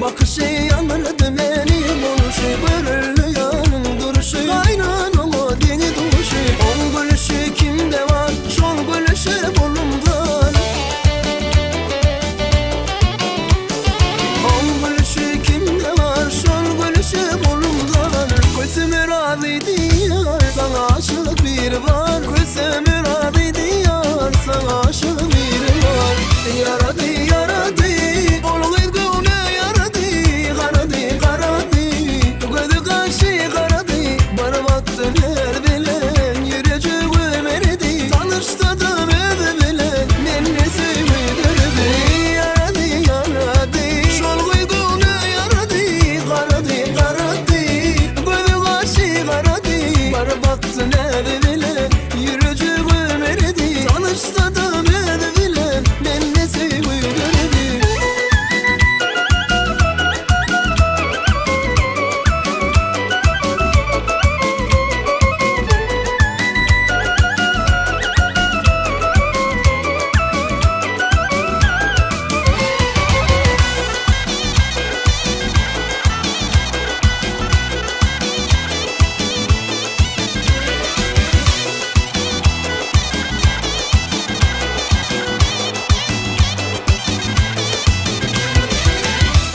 bakışı yanırdı benim oluşu, börülü yanım duruşu, kaynanama deni duruşu. On gülüşü kimde var, şol gülüşü burnumdan. On gülüşü kimde var, şol gülüşü burnumdan. Gözümü razı diyar, sana aşık bir var. Gözümü razı diyar, sana aşık bir var. Yaradı yaradı, olğaydı ona yaradı. Karadı karadı, gözü kaşı karadı. Bana baktın her bilen, yürüyeceğim eridi. Tanıştırdım evi bilen, beni sevdirdi. Yaradı yaradı, şolğaydı ona yaradı. Karadı karadı, gözü kaşı karadı. Bana baktın evi bilen, yürüyeceğim eridi. Tanıştırdım evi bilen, beni sevdirdi.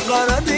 Karadı